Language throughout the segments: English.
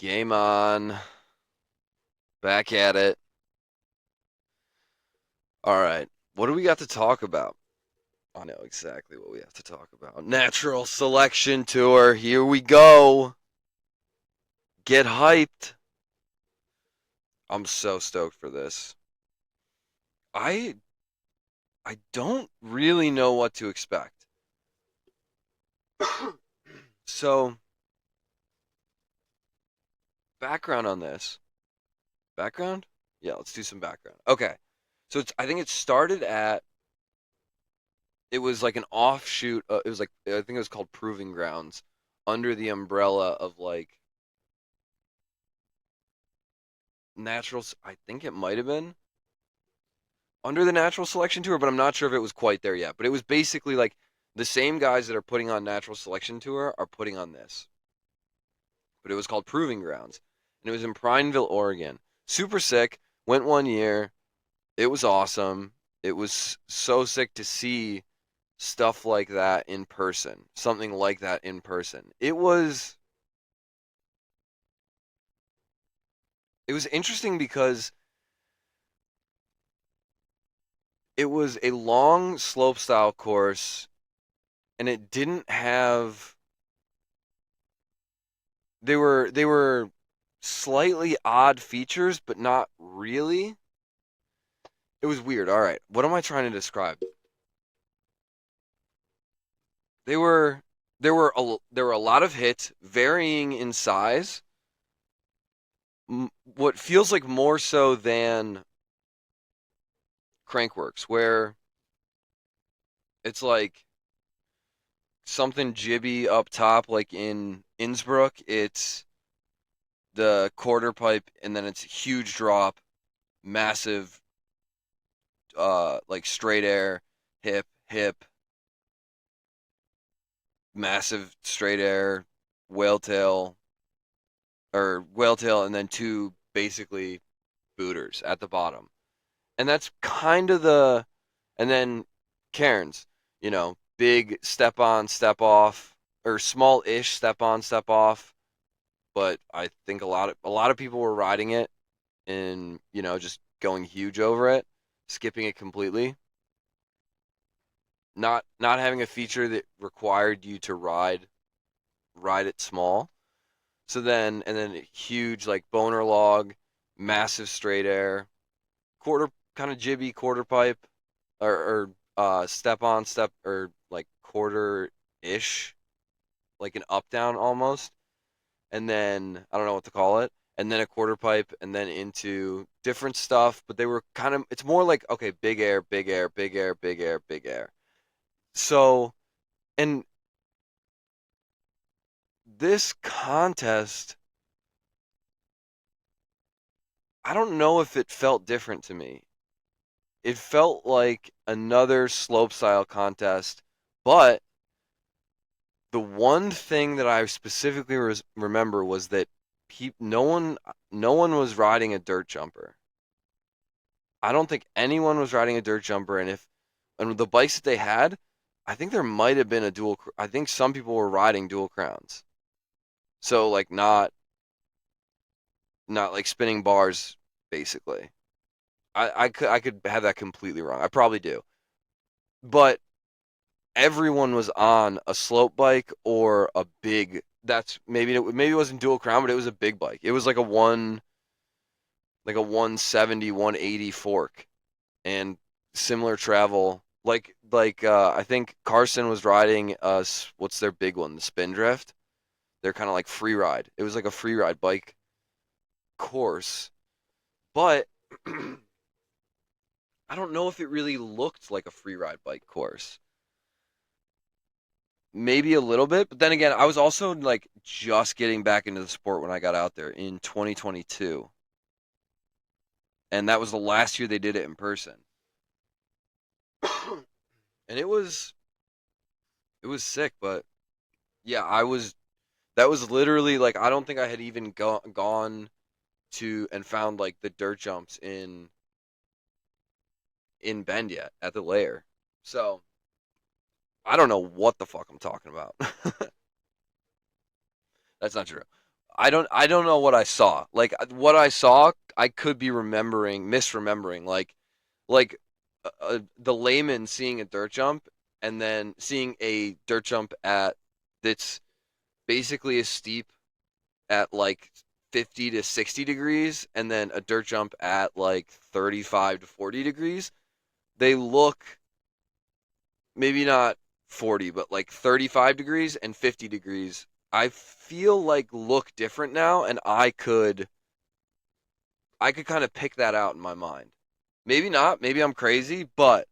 Game on. Back at it. All right. What do we got to talk about? I know exactly what we have to talk about. Natural selection tour. Here we go. Get hyped. I'm so stoked for this. I I don't really know what to expect. So, background on this. Background? Yeah, let's do some background. Okay. So I think it started at it was like an offshoot. It was like I think it was called Proving Grounds, under the umbrella of like natural. I think it might have been under the natural selection tour, but I'm not sure if it was quite there yet. But it was basically like the same guys that are putting on natural selection tour are putting on this. But it was called Proving Grounds, and it was in Prineville, Oregon. Super sick. Went 1 year. It was awesome. It was so sick to see stuff like that in person, something like that in person. It was interesting because it was a long slope style course and it didn't have they were slightly odd features but not really. It was weird. All right. What am I trying to describe? They were there were a lot of hits varying in size. What feels like more so than Crankworks where it's like something jibby up top like in Innsbruck, it's the quarter pipe and then it's huge drop, massive like straight air, hip, massive straight air, whale tail whale tail and then two basically booters at the bottom. And that's kind of and then Cairns, big step on, step off or small-ish step on, step off, but I think a lot of people were riding it and just going huge over it, skipping it completely, not having a feature that required you to ride it small. So then huge like boner log, massive straight air, quarter kind of jibby quarter pipe or step on step or like quarter ish, like an up down almost, and then I don't know what to call it, and then a quarter pipe, and then into different stuff. But they were kind of, it's more like, okay, big air, big air, big air, big air, big air. So, and this contest, I don't know if it felt different to me. It felt like another slopestyle contest, but the one thing that I specifically remember was that no one was riding a dirt jumper. I don't think anyone was riding a dirt jumper, and the bikes that they had, I think there might have been a dual. I think some people were riding dual crowns, so like not like spinning bars, basically. I could have that completely wrong. I probably do, but everyone was on a slope bike or a big. That's maybe it wasn't dual crown, but it was a big bike. It was like a 170, 180 fork and similar travel. I think Carson was riding what's their big one, the Spindrift. They're kind of like free ride. It was like a free ride bike course, but I don't know if it really looked like a free ride bike course. Maybe a little bit, but then again, I was also like just getting back into the sport when I got out there in 2022, and that was the last year they did it in person. And it was sick, but yeah, that was literally like I don't think I had even gone to and found like the dirt jumps in Bend yet at the layer. So I don't know what the fuck I'm talking about. That's not true. I don't know what I saw. Like what I saw, I could be misremembering. Like the layman seeing a dirt jump and then seeing a dirt jump at that's basically as steep at like 50 to 60 degrees and then a dirt jump at like 35 to 40 degrees. They look maybe not 40, but like 35 degrees and 50 degrees. I feel like look different now and I could kind of pick that out in my mind. Maybe not, maybe I'm crazy, but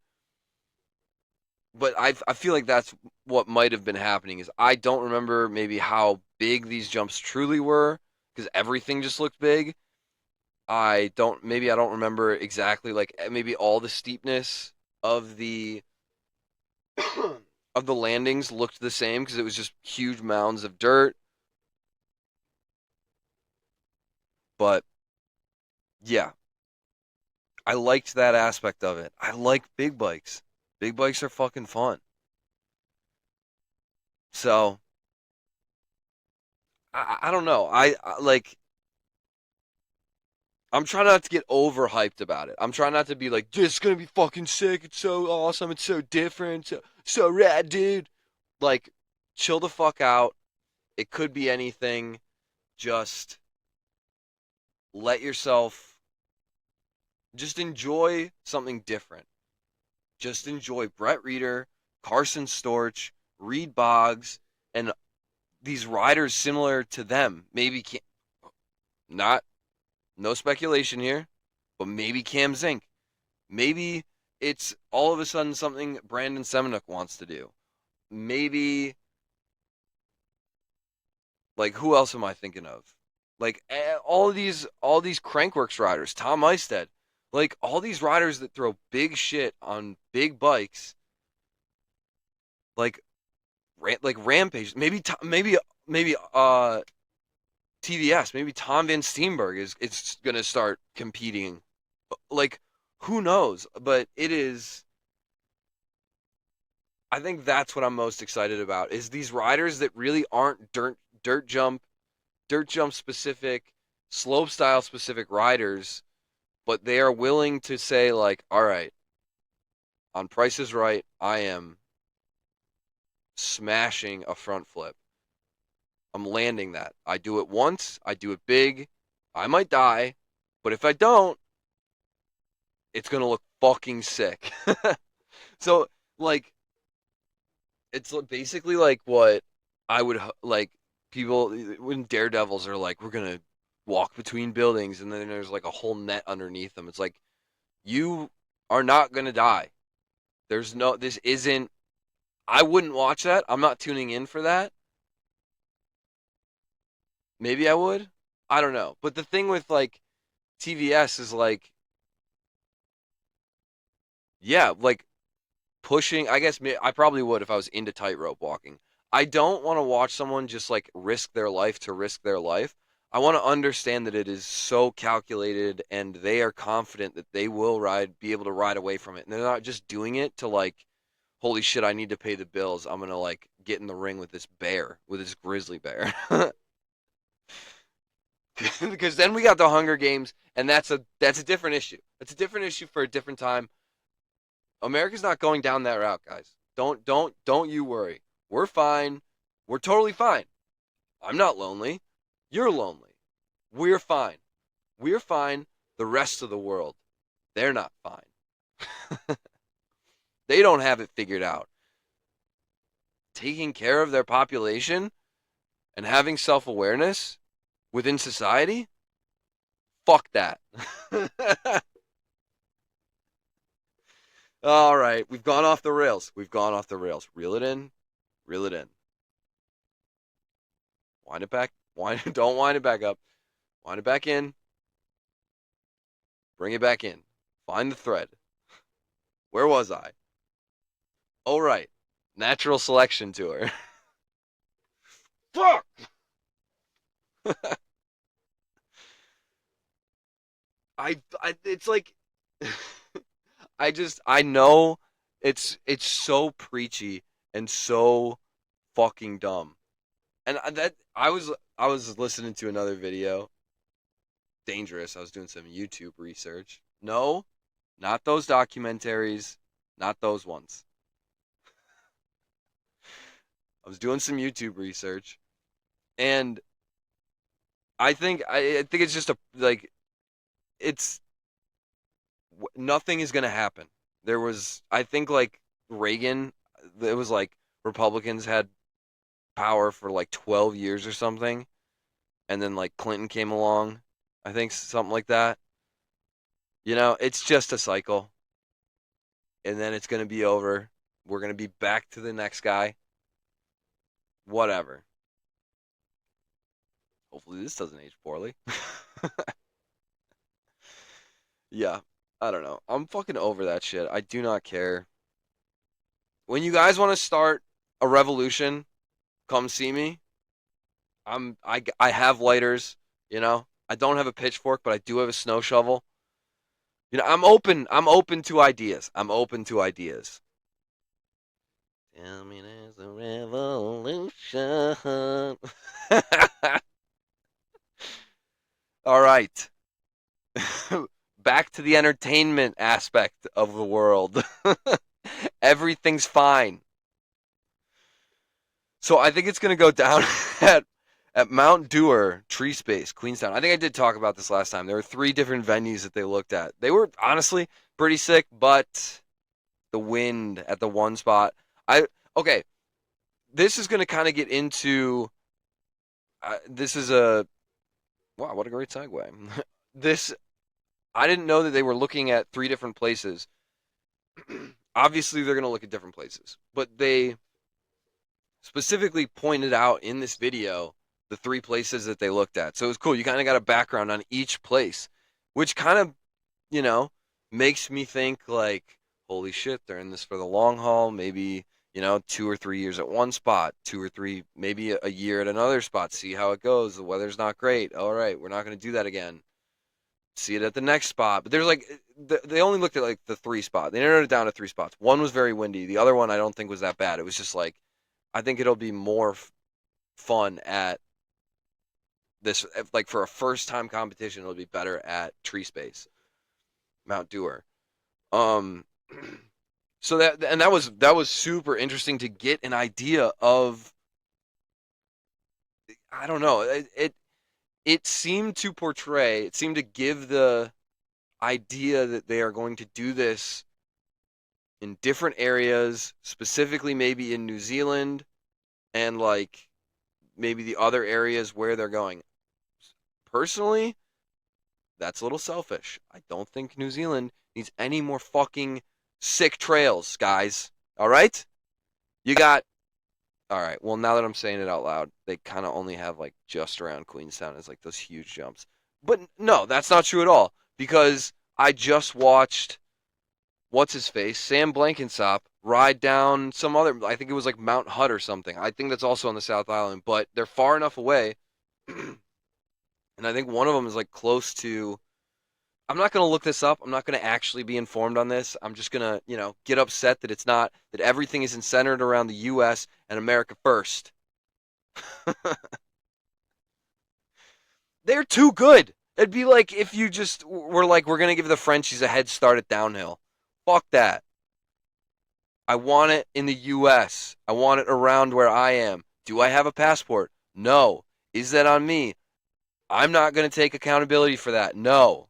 I feel like that's what might have been happening is I don't remember maybe how big these jumps truly were because everything just looked big. I don't remember exactly like maybe all the steepness of the of the landings looked the same because it was just huge mounds of dirt. But yeah, I liked that aspect of it. I like big bikes. Big bikes are fucking fun. So I don't know. I like I'm trying not to get overhyped about it. I'm trying not to be like, this is gonna be fucking sick. It's so awesome. It's so different. So rad, dude. Like, chill the fuck out. It could be anything. Just let yourself just enjoy something different. Just enjoy Brett Reeder, Carson Storch, Reed Boggs, and these riders similar to them. Maybe not, no speculation here, but maybe Cam Zink. Maybe it's all of a sudden something Brandon Semenuk wants to do. Maybe, like, who else am I thinking of? Like all these Crankworks riders, Tom Eistedt, like all these riders that throw big shit on big bikes, like Rampage. Maybe TVS. Maybe Tom Van Steenberg is it's gonna start competing. Like who knows? But it is. I think that's what I'm most excited about is these riders that really aren't dirt jump specific, slope style specific riders, but they are willing to say like, all right, on Price is Right, I am smashing a front flip. I'm landing that. I do it once, I do it big. I might die, but if I don't, it's going to look fucking sick. So, like, it's basically like what I would like people when daredevils are like, we're going to walk between buildings and then there's like a whole net underneath them. It's like, you are not going to die. This isn't, I wouldn't watch that. I'm not tuning in for that. Maybe I would. I don't know. But the thing with like TVS is like, yeah, like pushing. I guess I probably would if I was into tightrope walking. I don't want to watch someone just like risk their life to risk their life. I want to understand that it is so calculated and they are confident that they will be able to ride away from it. And they're not just doing it to like, holy shit, I need to pay the bills. I'm going to like get in the ring with this bear, with this grizzly bear. Because then we got the Hunger Games, and that's a different issue. That's a different issue for a different time. America's not going down that route, guys. Don't you worry. We're fine. We're totally fine. I'm not lonely. You're lonely. We're fine. We're fine. The rest of the world, they're not fine. They don't have it figured out. Taking care of their population and having self-awareness within society, fuck that. All right, we've gone off the rails. We've gone off the rails. Reel it in. Reel it in. Wind it back. Don't wind it back up. Wind it back in. Bring it back in. Find the thread. Where was I? Oh, right. Natural selection tour. Fuck! It's like, I know it's so preachy and so fucking dumb. And I was listening to another video. Dangerous. I was doing some YouTube research. No, not those documentaries, not those ones. I was doing some YouTube research, and I think it's just a like it's nothing is gonna happen. There was I think like Reagan, it was like Republicans had power for like 12 years or something, and then like Clinton came along. I think something like that. It's just a cycle, and then it's gonna be over. We're gonna be back to the next guy. Whatever. Hopefully this doesn't age poorly. Yeah, I don't know. I'm fucking over that shit. I do not care. When you guys want to start a revolution, come see me. I have lighters, I don't have a pitchfork, but I do have a snow shovel. I'm open to ideas. I'm open to ideas. Tell me there's a revolution. All right. Back to the entertainment aspect of the world. Everything's fine. So I think it's going to go down at Mount Dewar Tree Space, Queenstown. I think I did talk about this last time. There were 3 different venues that they looked at. They were honestly pretty sick, but the wind at the one spot. Okay, this is going to kind of get into this is a wow, what a great segue. This I didn't know that they were looking at 3 different places. Obviously, they're going to look at different places, but they specifically pointed out in this video the 3 places that they looked at. So it was cool. You kind of got a background on each place, which kind of, you know, makes me think like, holy shit, they're in this for the long haul. Maybe, 2 or 3 years at one spot, 2 or 3, maybe a year at another spot. See how it goes. The weather's not great. All right, we're not going to do that again. See it at the next spot. But there's like, they only looked at like the 3 spot. They narrowed it down to 3 spots. One was very windy. The other one I don't think was that bad. It was just like, I think it'll be more fun at this, like for a first time competition. It'll be better at Tree Space, Mount Dewar. Um, so that was super interesting to get an idea of. I don't know. It seemed to portray. It seemed to give the idea that they are going to do this in different areas, specifically maybe in New Zealand and like maybe the other areas where they're going. Personally, that's a little selfish. I don't think New Zealand needs any more fucking sick trails, guys. All right? You got. All right. Well, now that I'm saying it out loud, they kind of only have like just around Queenstown is like those huge jumps. But no, that's not true at all because I just watched what's his face, Sam Blankensop, ride down some other. I think it was like Mount Hutt or something. I think that's also on the South Island, but they're far enough away, and I think one of them is like close to. I'm not going to look this up. I'm not going to actually be informed on this. I'm just going to, get upset that it's not that everything isn't centered around the U.S. and America first. They're too good. It'd be like if you just were like, we're going to give the Frenchies a head start at downhill. Fuck that. I want it in the U.S. I want it around where I am. Do I have a passport? No. Is that on me? I'm not going to take accountability for that. No.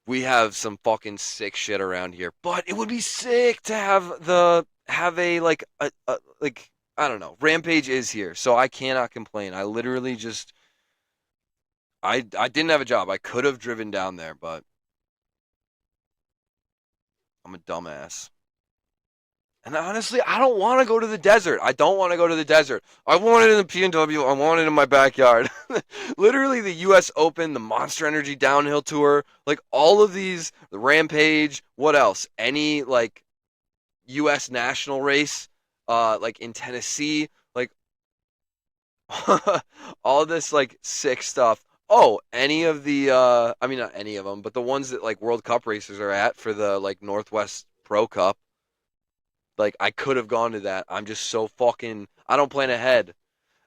We have some fucking sick shit around here, but it would be sick to have a like I don't know. Rampage is here, so I cannot complain. I literally just I didn't have a job. I could have driven down there, but I'm a dumbass. And honestly, I don't want to go to the desert. I don't want to go to the desert. I want it in the PNW. I want it in my backyard. Literally, the U.S. Open, the Monster Energy Downhill Tour, like all of these, the Rampage. What else? Any like U.S. national race, like in Tennessee, like all this like sick stuff. Oh, any of the, I mean, not any of them, but the ones that like World Cup racers are at for the like Northwest Pro Cup. Like I could have gone to that. I'm just so fucking. I don't plan ahead,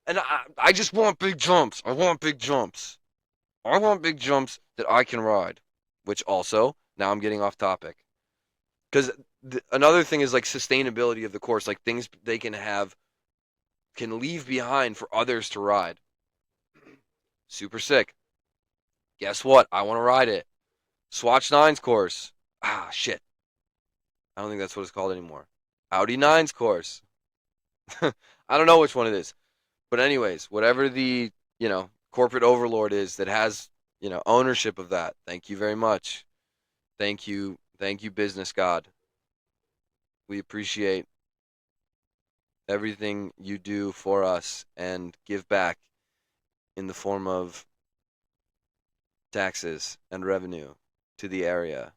and I just want big jumps. I want big jumps. I want big jumps that I can ride. Which also now I'm getting off topic because another thing is like sustainability of the course, like things they can leave behind for others to ride. Super sick. Guess what? I want to ride it. Swatch Nine's course. Ah, shit. I don't think that's what it's called anymore. Audi Nine's course. I don't know which one it is. But anyways, whatever the, corporate overlord is that has, ownership of that. Thank you very much. Thank you. Thank you, business god. We appreciate everything you do for us and give back in the form of taxes and revenue to the area.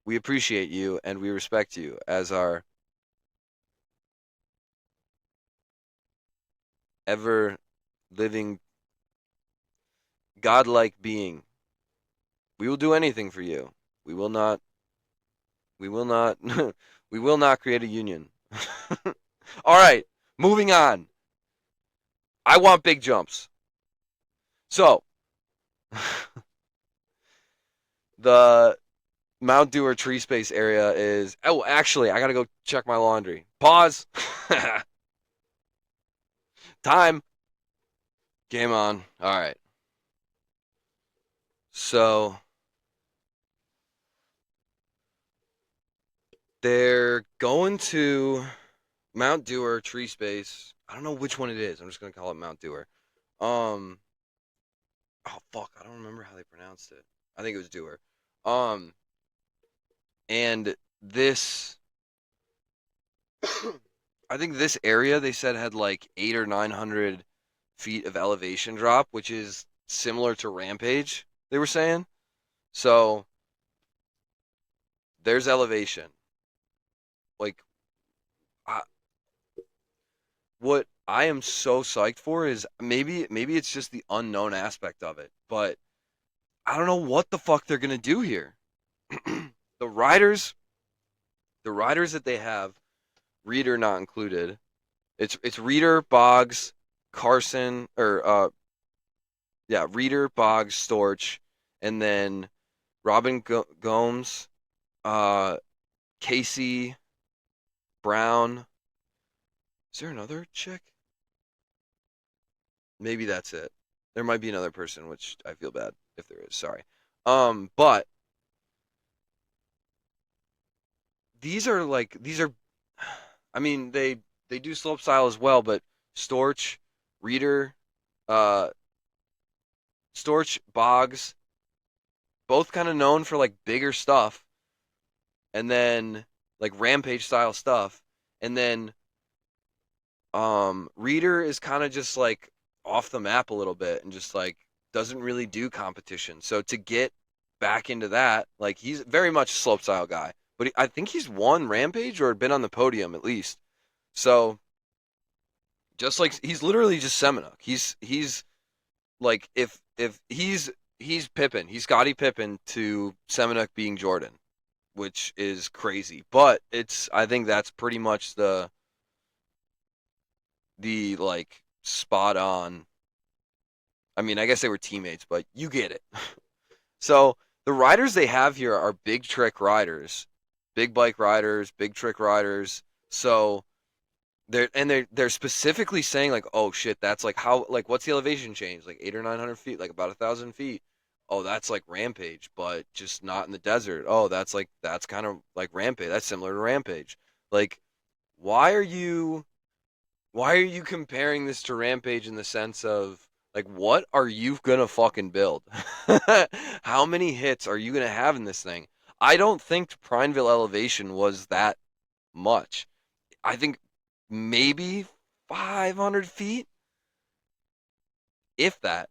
We appreciate you and we respect you as our ever living godlike being. We will do anything for you. We will not we will not we will not create a union. All right, moving on. I want big jumps. So, the Mount Dewar tree space area is. Oh, actually, I gotta go check my laundry. Pause. Time. Game on. All right. So they're going to Mount Dewar tree space. I don't know which one it is. I'm just gonna call it Mount Dewar. Um. Oh fuck, I don't remember how they pronounced it. I think it was Dewar. Um. And this I think this area they said had like 8 or 900 feet of elevation drop, which is similar to Rampage, they were saying. So there's elevation. Like, I, what I am so psyched for is maybe it's just the unknown aspect of it, but I don't know what the fuck they're gonna do here. the riders, the riders that they have, Reader not included. It's Reader, Boggs, Carson, or yeah, Reader, Boggs, Storch, and then Robin Gomes, uh, Casey Brown. Is there another chick? Maybe that's it. There might be another person, which I feel bad if there is. Sorry. But these are. I mean, they do slope style as well, but Storch, Reader, uh, Storch, Boggs, both kind of known for like bigger stuff, and then like Rampage style stuff, and then Reader is kind of just like off the map a little bit and just like doesn't really do competition. So to get back into that, like he's very much a slopestyle guy, but I think he's won Rampage or been on the podium at least. So just like he's literally just Seminuk. He's like if he's Pippin, he's Scottie Pippen to Seminuk being Jordan, which is crazy. But it's I think that's pretty much the like spot on. I mean, I guess they were teammates, but you get it. So the riders they have here are big trick riders, big bike riders, big trick riders. So they're specifically saying like, oh shit, that's like how like what's the elevation change? Like 800 or 900 feet, like about 1,000 feet. Oh, that's like Rampage, but just not in the desert. Oh, that's kind of like Rampage. That's similar to Rampage. Like, why are you why are you comparing this to Rampage in the sense of like what are you gonna fucking build? How many hits are you gonna have in this thing? I don't think Prineville elevation was that much. I think maybe 500 feet, if that.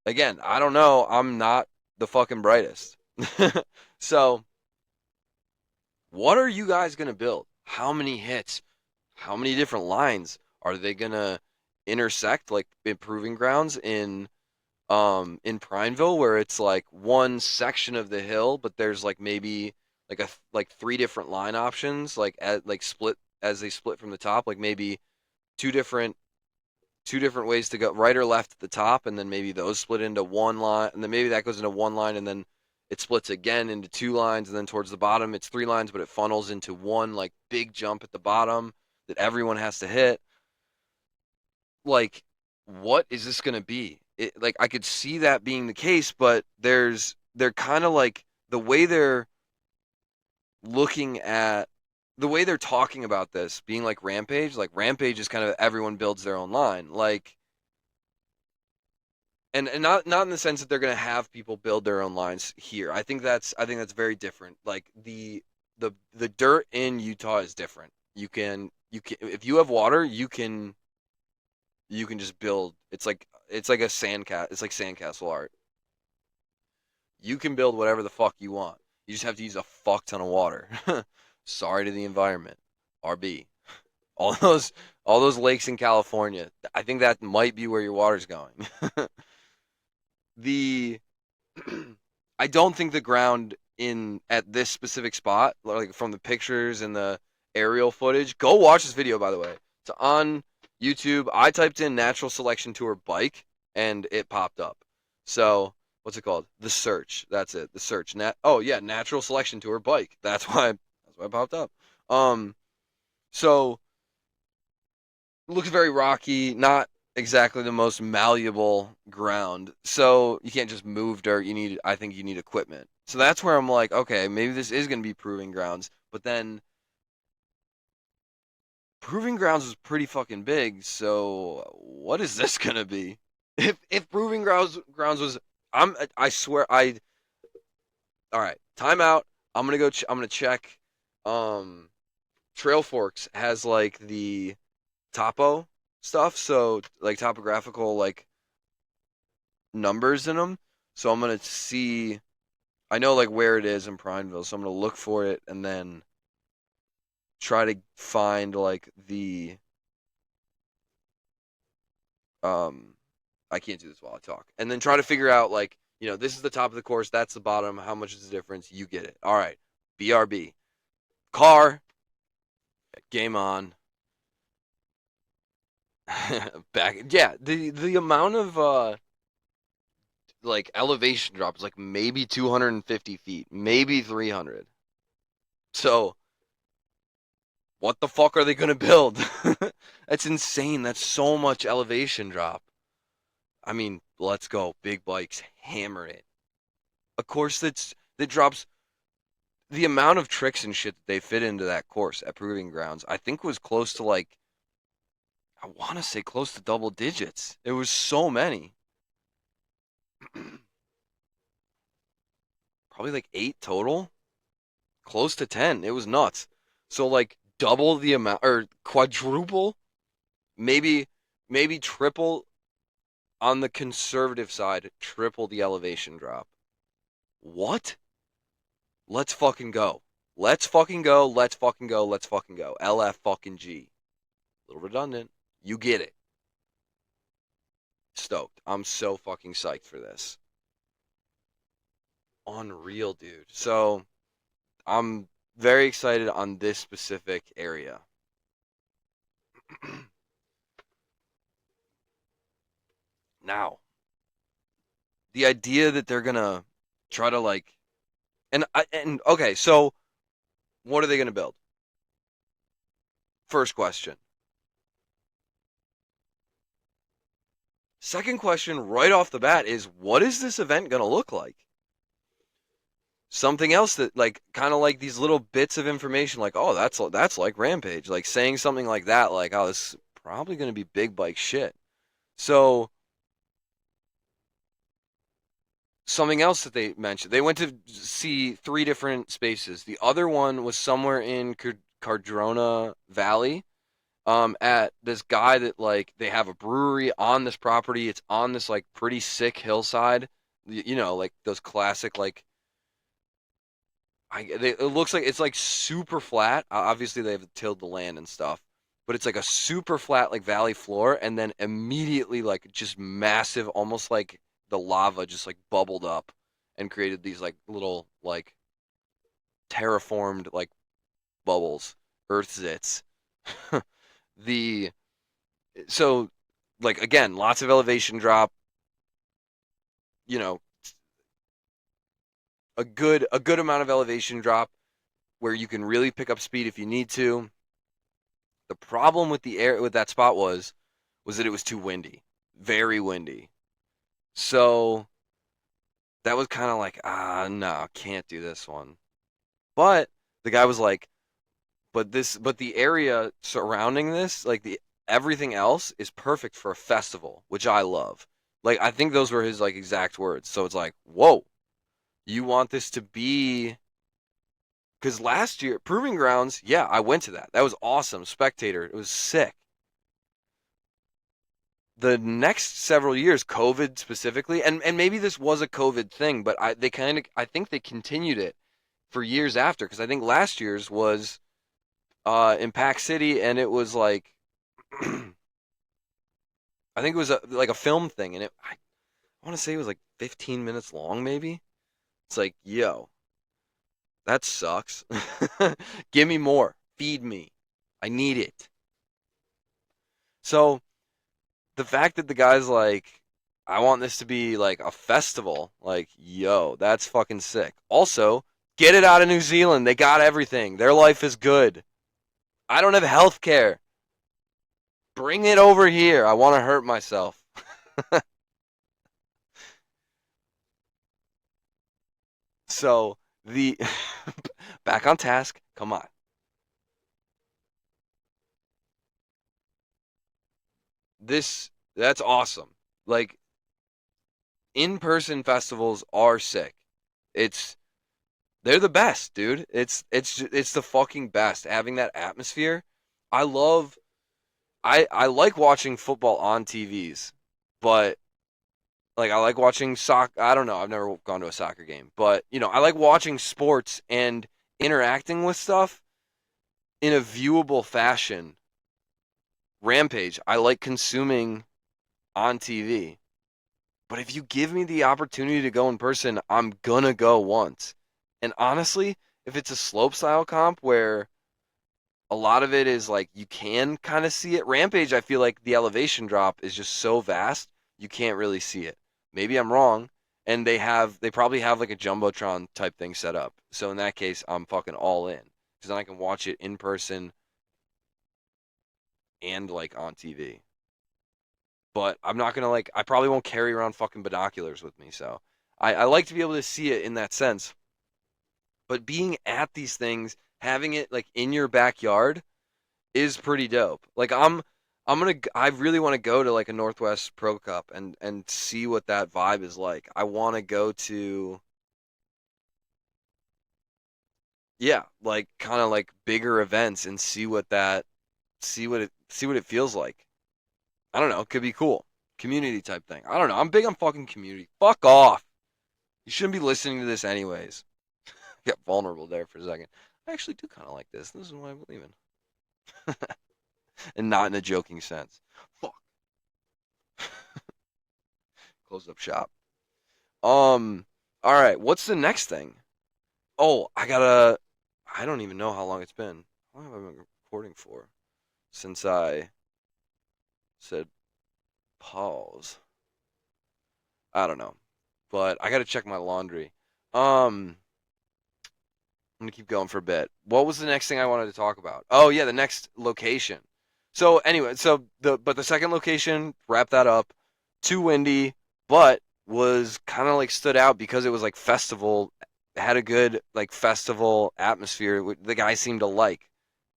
Again, I don't know. I'm not the fucking brightest. So, what are you guys gonna build? How many hits? How many different lines are they gonna intersect like improving grounds in Prineville where it's like one section of the hill but there's like maybe like three different line options like at like split as they split from the top, like maybe two different two different ways to go, right or left at the top, and then maybe those split into one line, and then maybe that goes into one line, and then it splits again into two lines, and then towards the bottom it's three lines, but it funnels into one like big jump at the bottom that everyone has to hit. Like, what is this gonna be? Like I could see that being the case, but they're kind of like the way they're looking at the way they're talking about this being like Rampage is kind of everyone builds their own line. Like and not in the sense that they're going to have people build their own lines here. I think that's very different. Like the dirt in Utah is different. You can if you have water, you can just build. It's like a sandcat. It's like sandcastle art. You can build whatever the fuck you want. You just have to use a fuck ton of water. Sorry to the environment. RB. All those all those lakes in California. I think that might be where your water's going. the I don't think the ground in at this specific spot, like from the pictures and the aerial footage. Go watch this video, by the way. It's on YouTube. I typed in natural selection tour bike and it popped up. So what's it called? The search. That's it. The search. Oh yeah, natural selection tour bike. That's why it popped up. Um. So looks very rocky, not exactly the most malleable ground. So you can't just move dirt. I think you need equipment. So that's where I'm like, okay, maybe this is going to be proving grounds. But then proving grounds was pretty fucking big. So what is this going to be? If proving grounds was, I swear all right, timeout. I'm gonna go. I'm gonna check. Um, Trail Forks has like the topo stuff, so like topographical like numbers in them. So I'm gonna see. I know like where it is in Prineville, so I'm gonna look for it and then try to find like the um. I can't do this while I talk, and then try to figure out like this is the top of the course, that's the bottom. How much is the difference? You get it. All right, BRB car game on. Back yeah, the amount of like elevation drop is like maybe 250 feet, maybe 300. So what the fuck are they gonna build? That's insane. That's so much elevation drop. I mean, let's go. Big bikes, hammer it. A course that drops the amount of tricks and shit that they fit into that course at Proving Grounds. I think was close to like I want to say close to double digits. It was so many. Probably like 8 total, close to 10. It was nuts. So like double the amount or quadruple, maybe maybe triple on the conservative side, triple the elevation drop. What? Let's fucking go. Let's fucking go. Let's fucking go. Let's fucking go. LF fucking G. A little redundant. You get it. Stoked. I'm so fucking psyched for this. Unreal, dude. So I'm very excited on this specific area. Now, the idea that they're gonna try to like and okay, so what are they gonna build? First question. Second question right off the bat is what is this event gonna look like? Something else that like kind of like these little bits of information like oh that's like Rampage, like saying something like that like oh this is probably gonna be big bike shit. So something else that they mentioned. They went to see 3 different spaces. The other one was somewhere in Cardrona Valley. At this guy that like they have a brewery on this property. It's on this like pretty sick hillside. Like those classic like it looks like it's like super flat. Obviously they have tilled the land and stuff, but it's like a super flat like valley floor, and then immediately like just massive, almost like the lava just like bubbled up and created these like little like terraformed like bubbles, earth zits. the so like again, lots of elevation drop, you know, a good amount of elevation drop where you can really pick up speed if you need to. The problem with the air with that spot was that it was too windy, very windy. So that was kind of like, no, can't do this one. But the guy was like, but the area surrounding this, like the everything else is perfect for a festival, which I love. Like I think those were his like exact words. So it's like, whoa, you want this to be because last year, Proving Grounds, yeah, I went to that. That was awesome. Spectator, it was sick. The next several years, COVID specifically, and maybe this was a COVID thing, but I think they continued it for years after because I think last year's was in Pack City and it was like I think it was like a film thing and I want to say it was like 15 minutes long maybe. It's like, yo, that sucks. Give me more. Feed me. I need it. So the fact that the guy's like, I want this to be like a festival, like, yo, that's fucking sick. Also, get it out of New Zealand. They got everything. Their life is good. I don't have health care. Bring it over here. I want to hurt myself. So, the back on task. Come on. That's awesome. Like, in person festivals are sick. It's They're the best, dude. It's the fucking best. Having that atmosphere. I love I like watching football on TVs, but like I like watching soccer. I don't know. I've never gone to a soccer game, but I like watching sports and interacting with stuff in a viewable fashion. Rampage, I like consuming on TV. But if you give me the opportunity to go in person, I'm gonna go once. And honestly, if it's a slope style comp where a lot of it is like you can kind of see it. Rampage, I feel like the elevation drop is just so vast you can't really see it. Maybe I'm wrong, and they probably have like a jumbotron type thing set up. So in that case, I'm fucking all in because then I can watch it in person and like on TV. But I'm not gonna like I probably won't carry around fucking binoculars with me. So I like to be able to see it in that sense. But being at these things, having it like in your backyard is pretty dope. Like I really want to go to like a Northwest Pro Cup and see what that vibe is like. I want to go to yeah, like kind of like bigger events and see what it feels like. I don't know, it could be cool. Community type thing. I don't know. I'm big on fucking community. Fuck off. You shouldn't be listening to this anyways. Get vulnerable there for a second. I actually do kind of like this. This is what I believe in. And not in a joking sense. Fuck. Close up shop. Um. All right. What's the next thing? Oh, I gotta. I don't even know how long it's been. How long have I been recording for? Since I said pause. I don't know, but I gotta check my laundry. Um. I'm gonna keep going for a bit. What was the next thing I wanted to talk about? Oh yeah, the next location. So anyway, the second location, wrap that up. Too windy, but was kind of like stood out because it was like festival, had a good like festival atmosphere. The guy seemed to like,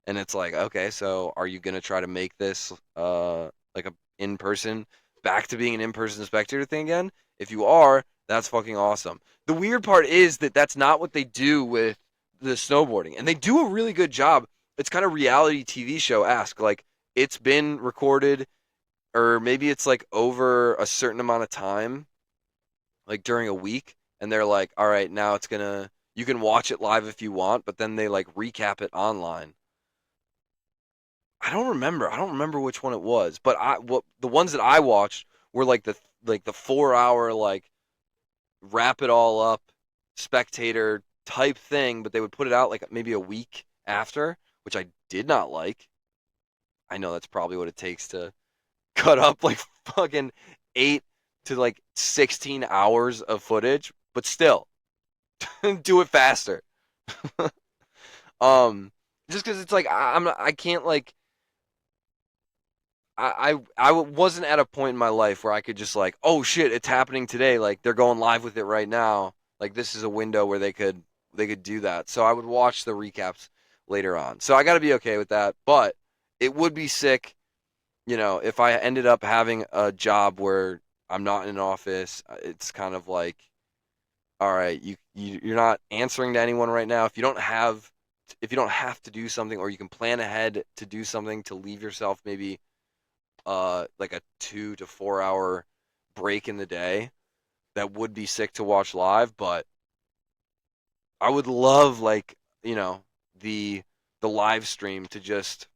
and it's like, okay, so are you gonna try to make this like a in person back to being an in person spectator thing again? If you are, that's fucking awesome. The weird part is that that's not what they do with the snowboarding, and they do a really good job. It's kind of reality TV show esque. Like it's been recorded, or maybe it's like over a certain amount of time, like during a week, and they're like, all right, now it's gonna. You can watch it live if you want, but then they like recap it online. I don't remember. I don't remember which one it was, but what the ones that I watched were like the 4 hour like wrap it all up spectator type thing, but they would put it out like maybe a week after, which I did not like. I know that's probably what it takes to cut up like fucking 8 to like 16 hours of footage, but still, do it faster. Um, just because it's like I can't like I wasn't at a point in my life where I could just like, oh shit, it's happening today. Like they're going live with it right now. Like this is a window where they could do that. So I would watch the recaps later on. So I got to be okay with that. But it would be sick, if I ended up having a job where I'm not in an office. It's kind of like, all right, you're not answering to anyone right now. If you don't have to do something, or you can plan ahead to do something to leave yourself maybe like a 2 to 4 hour break in the day, that would be sick to watch live. But I would love, like, the live stream to just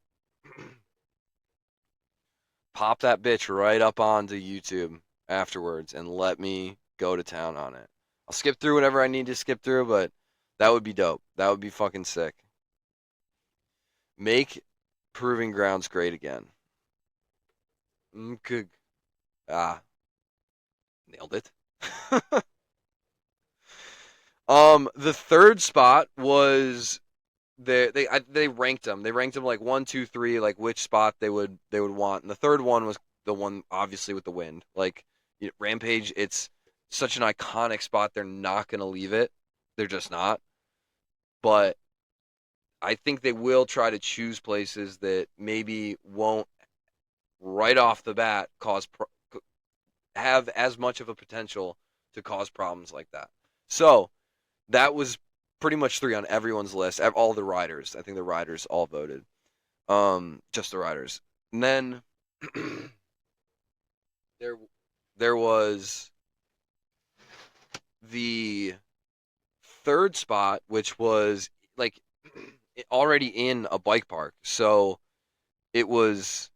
pop that bitch right up onto YouTube afterwards and let me go to town on it. I'll skip through whatever I need to skip through, but that would be dope. That would be fucking sick. Make Proving Grounds great again. Good. Ah, nailed it. The third spot was they ranked them. They ranked them like 1, 2, 3, like which spot they would want. And the third one was the one obviously with the wind. Like, Rampage, it's such an iconic spot. They're not gonna leave it. They're just not. But I think they will try to choose places that maybe won't right off the bat have as much of a potential to cause problems like that. So that was pretty much three on everyone's list. All the riders. I think the riders all voted. Just the riders. And then there there was the third spot, which was like already in a bike park. So it was.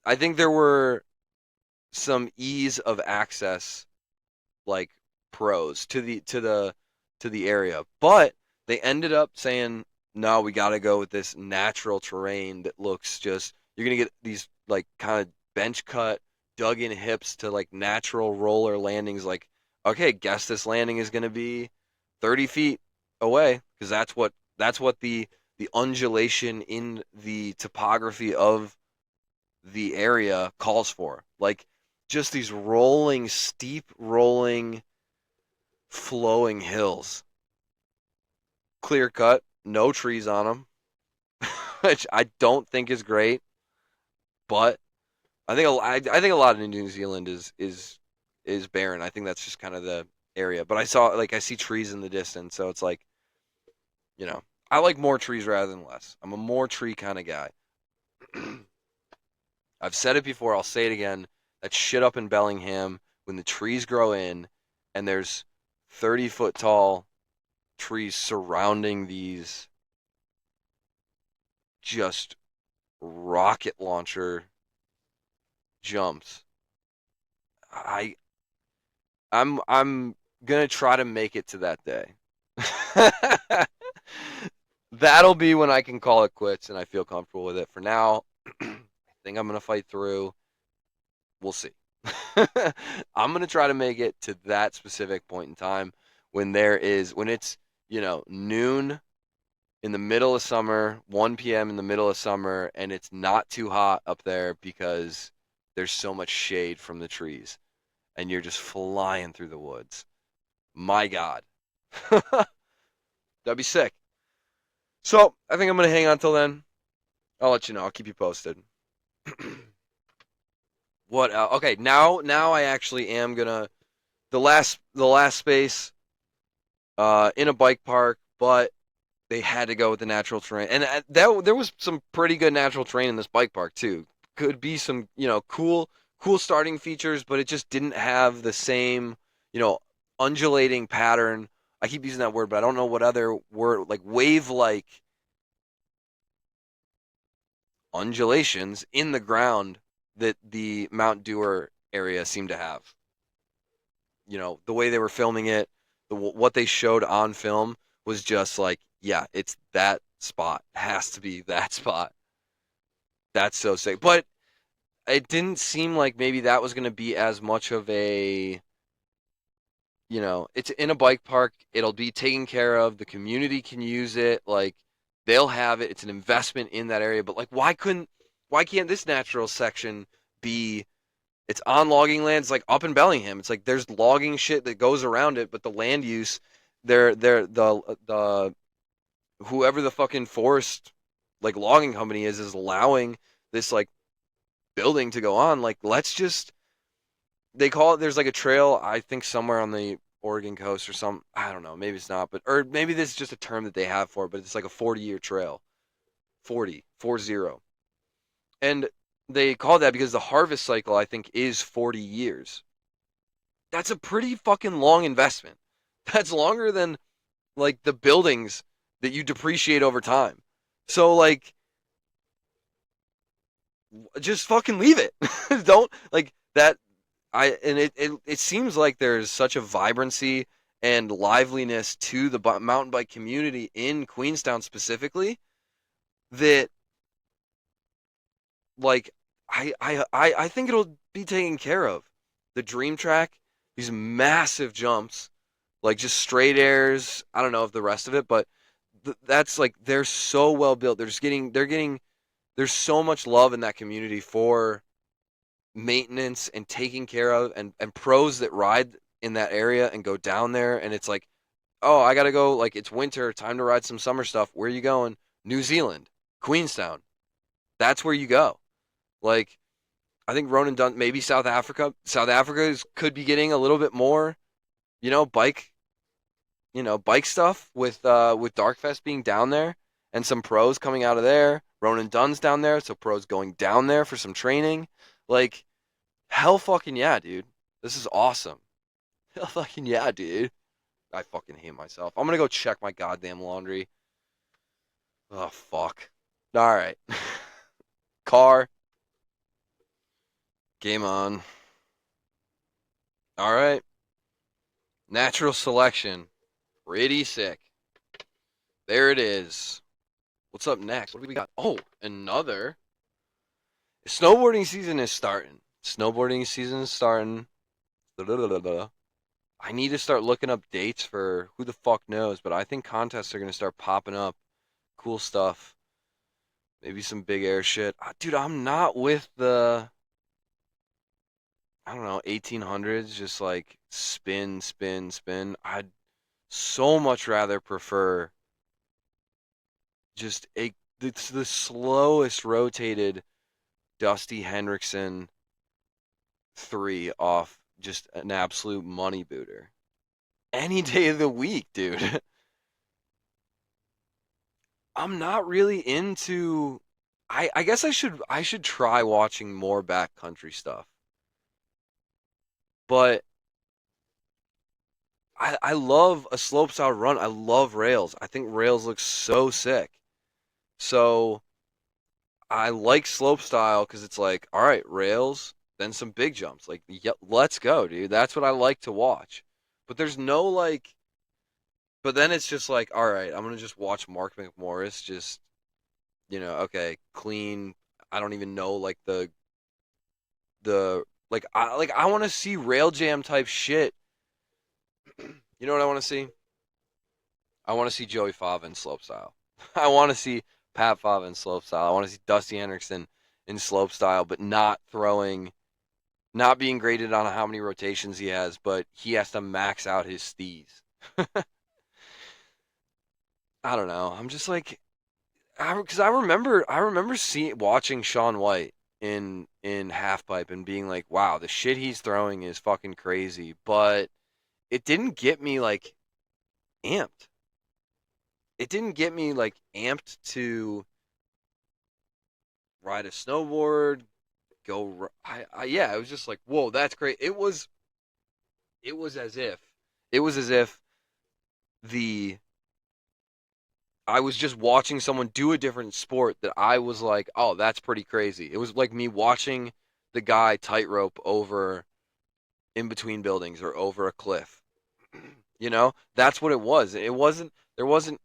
I think there were some ease of access, like, pros to the area, but they ended up saying, no, we got to go with this natural terrain that looks just, you're gonna get these like kind of bench cut, dug in hips to like natural roller landings. Like, okay, guess this landing is gonna be 30 feet away, because that's what the undulation in the topography of the area calls for. Like, just these rolling, steep rolling, flowing hills, clear cut, no trees on them, which I don't think is great. But I think a lot of New Zealand is barren. I think that's just kind of the area. But I see trees in the distance, so it's like, you know, I like more trees rather than less. I'm a more tree kind of guy. I've said it before, I'll say it again. That shit up in Bellingham, when the trees grow in and there's 30-foot tall trees surrounding these just rocket launcher jumps. I I'm gonna try to make it to that day. That'll be when I can call it quits and I feel comfortable with it. For now, I think I'm gonna fight through. We'll see. I'm gonna try to make it to that specific point in time when it's, noon in the middle of summer, 1 p.m. in the middle of summer, and it's not too hot up there because there's so much shade from the trees, and you're just flying through the woods. My God. That'd be sick. So I think I'm gonna hang on till then. I'll let you know. I'll keep you posted. What? Okay, now I actually am gonna, the last space in a bike park, but they had to go with the natural terrain, and there was some pretty good natural terrain in this bike park too. Could be some, cool starting features, but it just didn't have the same, you know undulating pattern. I keep using that word, but I don't know what other word, like wave-like undulations in the ground that the Mount Dewar area seemed to have. The way they were filming it, what they showed on film was just like, yeah, it's that spot. Has to be that spot. That's so sick. But it didn't seem like maybe that was going to be as much of a, it's in a bike park. It'll be taken care of. The community can use it. Like they'll have it. It's an investment in that area. But like, why can't this natural section be? It's on logging lands like up in Bellingham. It's like there's logging shit that goes around it, but the land use, they're the whoever the fucking forest like logging company is allowing this like building to go on. Like let's just they call it there's like a trail I think somewhere on the Oregon coast or some I don't know, maybe it's not, but or maybe this is just a term that they have for it, but it's like a 40-year trail. 40. And they call that because the harvest cycle I think is 40 years. That's a pretty fucking long investment. That's longer than like the buildings that you depreciate over time. So like just fucking leave it. Don't like that it seems like there's such a vibrancy and liveliness to the mountain bike community in Queenstown specifically that like I think it'll be taken care of. The Dream Track, these massive jumps, like just straight airs. I don't know if the rest of it, but that's like they're so well built. They're getting there's so much love in that community for maintenance and taking care of and pros that ride in that area and go down there and it's like, oh, I gotta go, like it's winter, time to ride some summer stuff. Where are you going? New Zealand, Queenstown. That's where you go. Like I think Ronan Dunn, maybe South Africa. South Africa could be getting a little bit more, you know, bike, bike stuff with Darkfest being down there and some pros coming out of there. Ronan Dunn's down there, so pros going down there for some training. Like hell fucking yeah, dude. This is awesome. Hell fucking yeah, dude. I fucking hate myself. I'm gonna go check my goddamn laundry. Oh fuck. All right. Car. Game on. All right. Natural selection. Pretty sick. There it is. What's up next? What do we got? Oh, another. Snowboarding season is starting. Snowboarding season is starting. Da-da-da-da-da. I need to start looking up dates for who the fuck knows, but I think contests are going to start popping up. Cool stuff. Maybe some big air shit. Dude, I'm not with the, I don't know, 1800s, just like spin, spin, spin. I'd so much rather prefer just it's the slowest rotated Dusty Hendrickson 3 off just an absolute money booter. Any day of the week, dude. I'm not really into I guess I should try watching more backcountry stuff. But I love a slopestyle run. I love rails. I think rails look so sick. So I like slopestyle because it's like, all right, rails, then some big jumps. Like, yeah, let's go, dude. That's what I like to watch. But there's no like, but then it's just like, all right, I'm gonna just watch Mark McMorris just, okay, clean. I don't even know like the I want to see rail jam type shit. You know what I want to see? I want to see Joey Fava in slopestyle. I want to see Pat Fava in slopestyle. I want to see Dusty Hendrickson in slopestyle, but not being graded on how many rotations he has, but he has to max out his stees. I don't know. I'm just like, because I remember seeing watching Sean White in half pipe and being like, wow, the shit he's throwing is fucking crazy, but it didn't get me like amped. It didn't get me like amped to ride a snowboard, yeah, it was just like, whoa, that's great. It was as if it was as if the I was just watching someone do a different sport that I was like, oh, that's pretty crazy. It was like me watching the guy tightrope over in between buildings or over a cliff. That's what it was. It wasn't there wasn't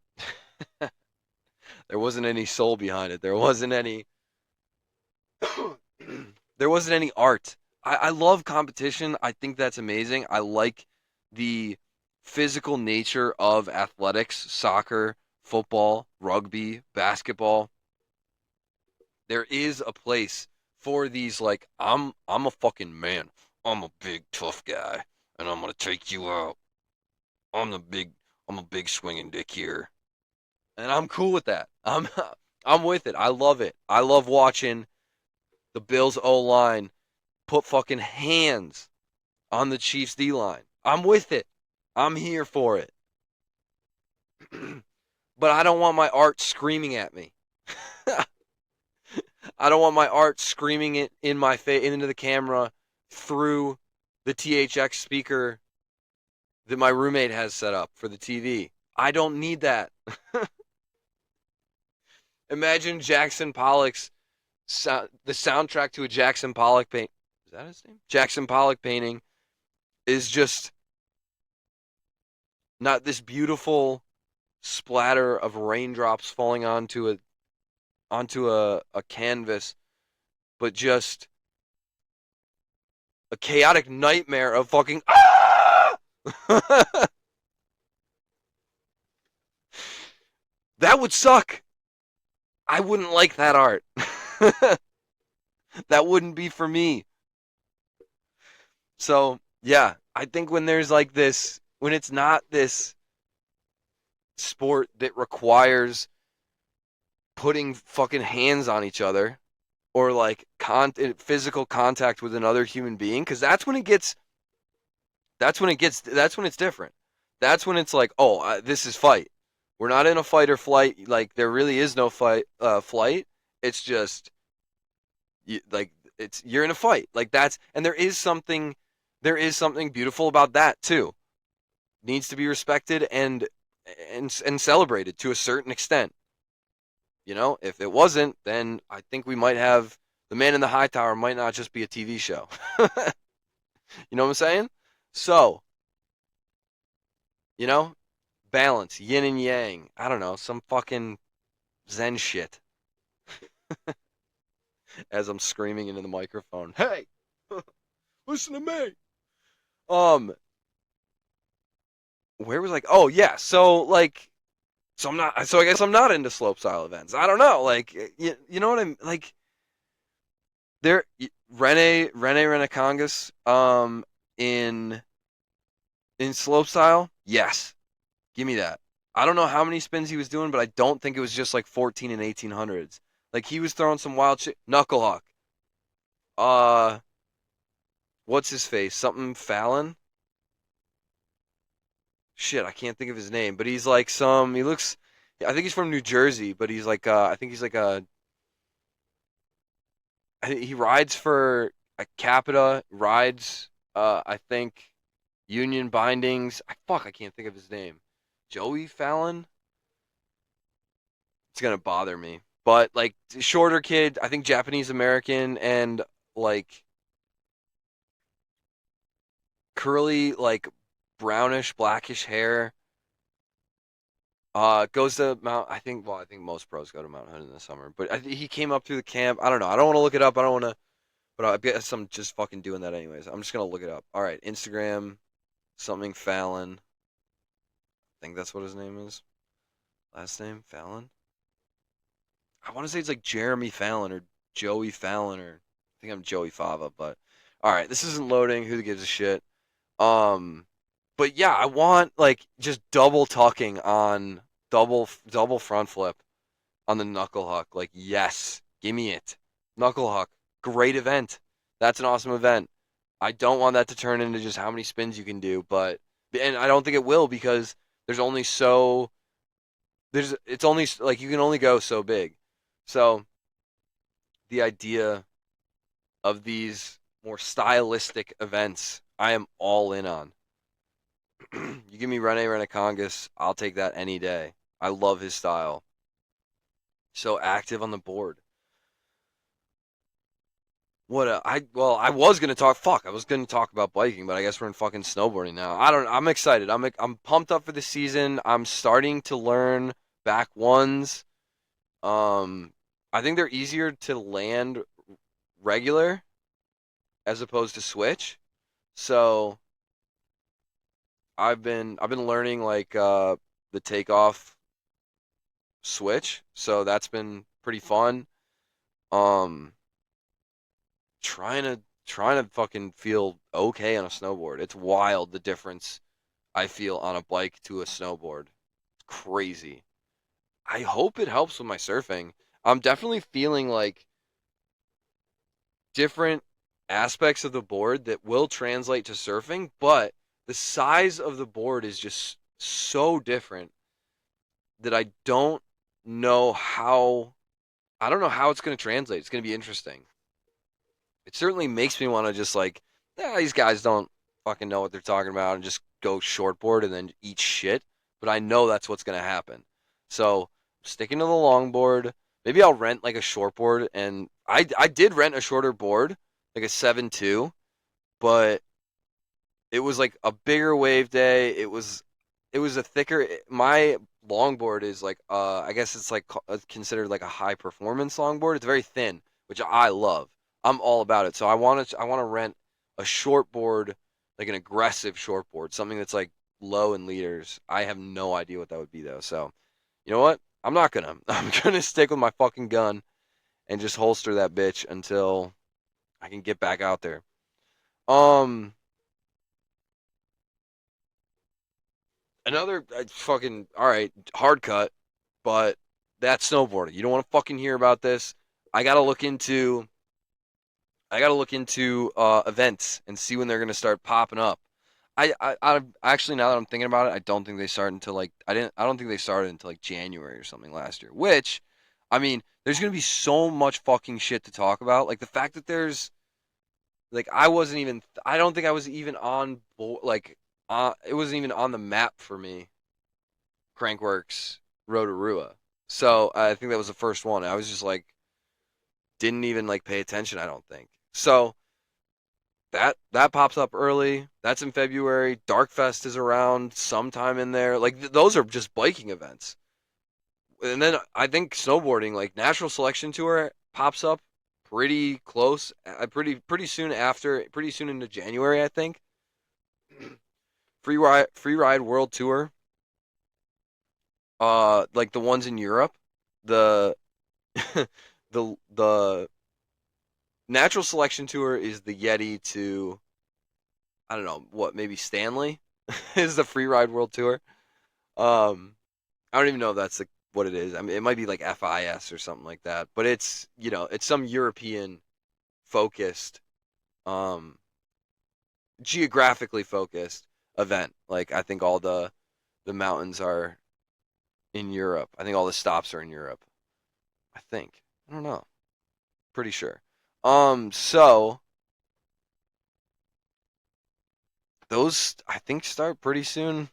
There wasn't any soul behind it. There wasn't any there wasn't any art. I love competition. I think that's amazing. I like the physical nature of athletics, soccer, football, rugby, basketball. There is a place for these like I'm a fucking man. I'm a big tough guy and I'm gonna take you out. I'm the big I'm a big swinging dick here. And I'm cool with that. I'm with it. I love it. I love watching the Bills O line put fucking hands on the Chiefs D line. I'm with it. I'm here for it. But I don't want my art screaming at me. I don't want my art screaming it in my face into the camera through the THX speaker that my roommate has set up for the TV. I don't need that. Imagine Jackson Pollock's the soundtrack to a Jackson Pollock paint. Is that his name? Jackson Pollock painting is just not this beautiful splatter of raindrops falling onto a canvas, but just a chaotic nightmare of fucking ah! That would suck. I wouldn't like that art. That wouldn't be for me. So, yeah, I think when there's like this, when it's not this sport that requires putting fucking hands on each other or like physical contact with another human being, because that's when it's different. That's when it's like, oh, this is fight. We're not in a fight or flight. Like there really is no flight. It's just like you're in a fight. Like that's and there is something beautiful about that too. Needs to be respected and celebrated to a certain extent. If it wasn't, then I think we might have the Man in the High Tower might not just be a TV show. You know what I'm saying? So, you know, balance, yin and yang. I don't know, some fucking Zen shit. As I'm screaming into the microphone, hey, listen to me. Um, where was like, oh yeah, so I'm not, so I guess I'm not into slopestyle events. I don't know, like, you know what I'm like. There, Rene Renacongas, in slopestyle, yes, give me that. I don't know how many spins he was doing, but I don't think it was just like 14 and 1800s. Like he was throwing some wild shit. Knucklehuck. Uh, what's his face? Something Fallon? Shit, I can't think of his name, but he's like he looks, I think he's from New Jersey, but he's like, I think he's like he rides for a Capita, rides, I think Union Bindings. I can't think of his name. Joey Fallon? It's gonna bother me. But like shorter kid, I think Japanese American and like curly, like brownish, blackish hair. Goes to Mount. I think. Well, I think most pros go to Mount Hood in the summer. But he came up through the camp. I don't know. I don't want to look it up. I don't want to. But I guess I'm just fucking doing that anyways. I'm just gonna look it up. All right, Instagram, something Fallon. I think that's what his name is. Last name Fallon. I want to say it's like Jeremy Fallon or Joey Fallon or I think I'm Joey Fava. But all right, this isn't loading. Who gives a shit? Um, but yeah, I want like just double tucking on double front flip on the knuckle huck. Like yes, give me it. Knuckle huck, great event. That's an awesome event. I don't want that to turn into just how many spins you can do, but and I don't think it will because there's only so there's it's only like you can only go so big. So the idea of these more stylistic events, I am all in on. You give me Rene Renacongas, I'll take that any day. I love his style. So active on the board. I was gonna talk. Fuck, I was gonna talk about biking, but I guess we're in fucking snowboarding now. I'm excited. I'm pumped up for the season. I'm starting to learn back ones. Um, I think they're easier to land regular as opposed to switch. So I've been learning like the takeoff switch. So that's been pretty fun. Um, trying to fucking feel okay on a snowboard. It's wild the difference I feel on a bike to a snowboard. It's crazy. I hope it helps with my surfing. I'm definitely feeling like different aspects of the board that will translate to surfing, but the size of the board is just so different that know how I don't know how it's going to translate. It's going to be interesting. It certainly makes me want to just like, these guys don't fucking know what they're talking about and just go shortboard and then eat shit. But I know that's what's going to happen. So sticking to the longboard. Maybe I'll rent like a shortboard. And I did rent a shorter board, like a 7.2, but it was like a bigger wave day. It was a thicker. My longboard is like I guess it's like considered like a high performance longboard. It's very thin, which I love. I'm all about it. So I want to rent a short board, like an aggressive short board, something that's like low in liters. I have no idea what that would be though. So you know what? I'm not gonna. I'm gonna stick with my fucking gun and just holster that bitch until I can get back out there. Um, Another fucking all right, hard cut, but that's snowboarding. You don't want to fucking hear about this. I gotta look into I gotta look into events and see when they're gonna start popping up. I actually now that I'm thinking about it, I don't think they start until like I don't think they started until like January or something last year. Which, I mean, there's gonna be so much fucking shit to talk about. Like the fact that there's like I don't think I was even on board. Like it wasn't even on the map for me. Crankworks Rotorua. So I think that was the first one. I was just like didn't even like pay attention. I don't think so. That pops up early. That's in February. Darkfest is around sometime in there. Like those are just biking events. And then I think snowboarding, like Natural Selection Tour, pops up pretty close. Pretty soon after, pretty soon into January, I think. Free ride World Tour. Like the ones in Europe, the the Natural Selection Tour is the Yeti to I don't know what maybe Stanley is the Free Ride World Tour. I don't even know if that's like what it is. I mean, it might be like FIS or something like that. But it's some European focused, um, geographically focused event. Like I think all the mountains are in Europe. I think all the stops are in Europe. I think. I don't know. Pretty sure. So those I think start pretty soon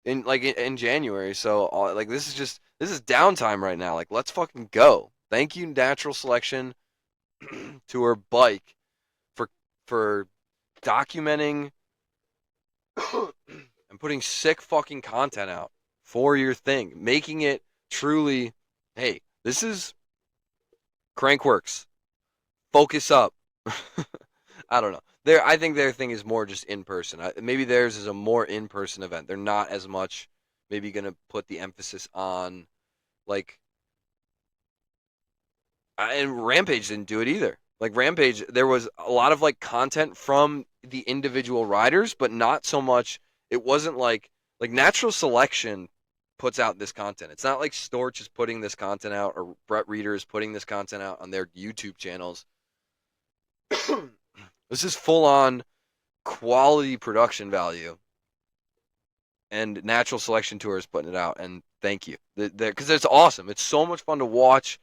in January. So like this is downtime right now. Like let's fucking go. Thank you Natural Selection Tour Bike for for documenting and putting sick fucking content out for your thing, making it truly, hey, this is Crankworks. Focus up. I don't know. I think their thing is more just in person. Maybe theirs is a more in person event. They're not as much maybe going to put the emphasis on like and Rampage didn't do it either. Like Rampage, there was a lot of like content from the individual riders, but not so much. It wasn't like Natural Selection puts out this content. It's not like Storch is putting this content out or Brett Reader is putting this content out on their YouTube channels. This is full on quality production value, and Natural Selection Tour is putting it out. And thank you, because it's awesome. It's so much fun to watch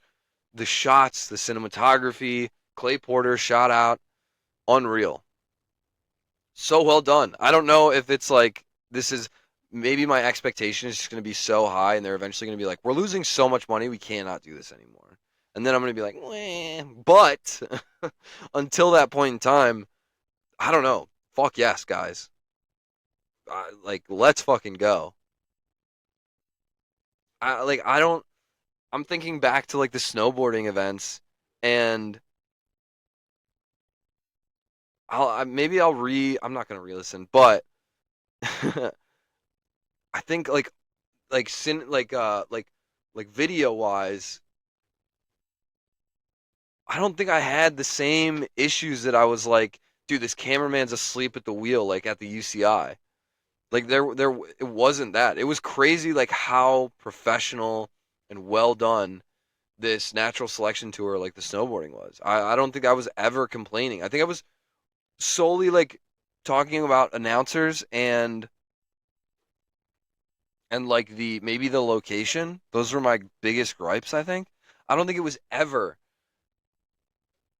the shots, the cinematography. Clay Porter shot out, unreal. So well done. I don't know if it's like this is maybe my expectation is just going to be so high, and they're eventually going to be like, we're losing so much money, we cannot do this anymore. And then I'm going to be like, Weh. But until that point in time, I don't know. Fuck yes, guys. Like, let's fucking go. I don't. I'm thinking back to like the snowboarding events, and maybe I'll I'm not gonna re-listen, but I think like video wise, I don't think I had the same issues that I was like, dude, this cameraman's asleep at the wheel, like at the UCI. Like it wasn't that. It was crazy, like how professional and well done this natural selection tour, like the snowboarding was. I don't think I was ever complaining. I think I was solely like talking about announcers and like the maybe the location. Those were my biggest gripes, I think. I don't think it was ever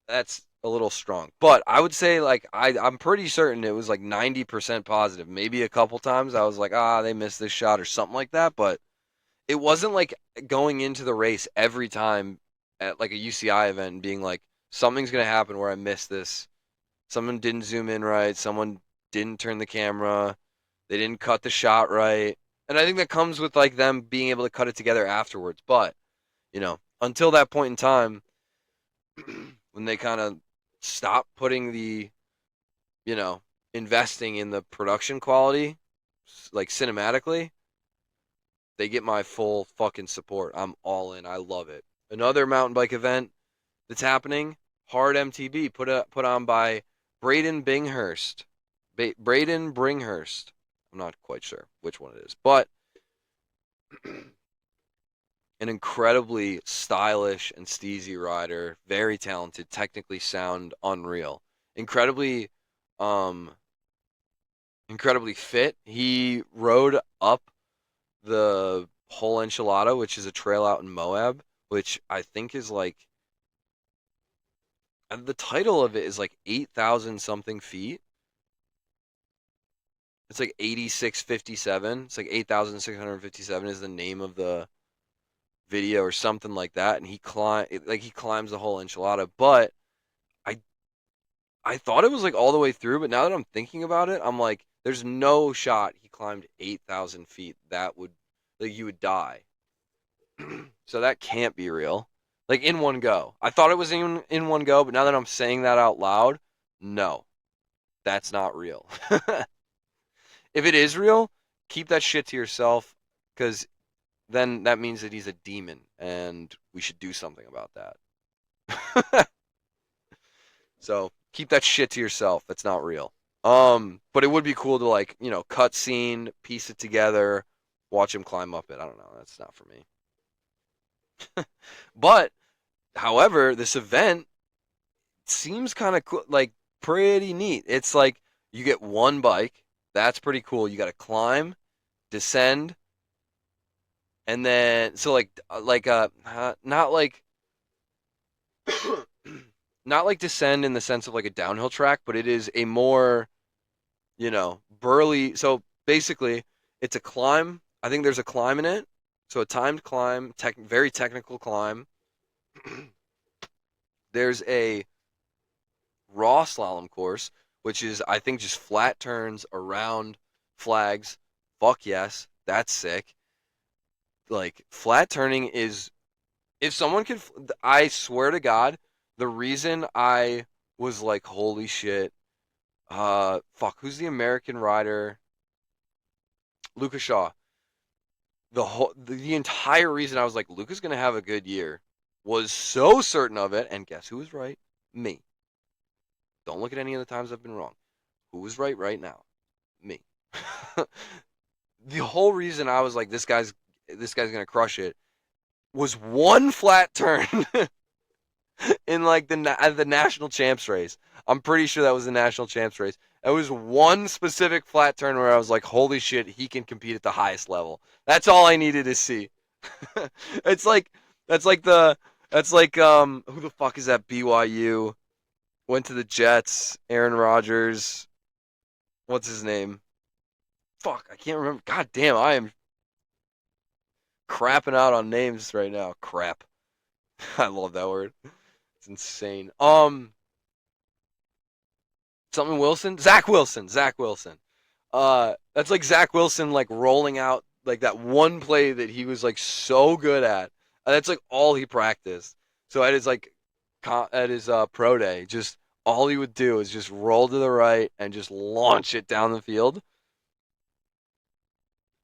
that's a little strong. But I would say like I'm pretty certain it was like 90% positive. Maybe a couple times I was like, they missed this shot or something like that, but it wasn't like going into the race every time at like a UCI event and being like something's going to happen where I missed this. Someone didn't zoom in right, someone didn't turn the camera, they didn't cut the shot right. And I think that comes with like them being able to cut it together afterwards, but until that point in time when they kind of stop putting the, you know, investing in the production quality, like cinematically, they get my full fucking support. I'm all in. I love it. Another mountain bike event that's happening, Hard MTB, put on by Braden Binghurst. Braden Bringhurst. I'm not quite sure which one it is, but an incredibly stylish and steezy rider, very talented, technically sound, unreal. Incredibly um incredibly fit. He rode up the whole enchilada, which is a trail out in Moab, which I think is like the title of it is like 8,000 something feet. It's like 8657. It's like 8,657 is the name of the video or something like that, and he climbs the whole enchilada. But I I thought it was like all the way through, but now that I'm thinking about it, I'm like, there's no shot he climbed 8,000 feet. That would like you would die. So that can't be real. Like in one go. I thought it was in one go, but now that I'm saying that out loud, no, that's not real. If it is real, keep that shit to yourself, because then that means that he's a demon, and we should do something about that. So keep that shit to yourself. That's not real. But it would be cool to like, cut scene, piece it together, watch him climb up it. I don't know. That's not for me. But however, this event seems kind of cool, like pretty neat. It's like you get one bike. That's pretty cool. You got to climb, descend, and then so not like not like descend in the sense of like a downhill track, but it is a more, burly. So basically, it's a climb. I think there's a climb in it. So a timed climb, very technical climb. There's a raw slalom course, which is I think just flat turns around flags. Fuck yes, that's sick. Like flat turning is if someone could, I swear to God, the reason I was like, holy shit, fuck, who's the American rider? Lucas Shaw. The entire reason I was like, Luca's gonna have a good year was so certain of it, and guess who was right? Me. Don't look at any of the times I've been wrong. Who was right now? Me. The whole reason I was like, this guy's gonna crush it was one flat turn in like the national champs race. I'm pretty sure that was the national champs race. It was one specific flat turn where I was like, holy shit, he can compete at the highest level. That's all I needed to see. it's like that's like the that's like who the fuck is that BYU? Went to the Jets, Aaron Rodgers. What's his name? Fuck, I can't remember. God damn, I am crapping out on names right now. Crap. I love that word. It's insane. Something Wilson? Zach Wilson. Zach Wilson. That's like Zach Wilson like rolling out like that one play that he was like so good at That's like all he practiced. So at his like at his pro day, just all he would do is just roll to the right and just launch it down the field.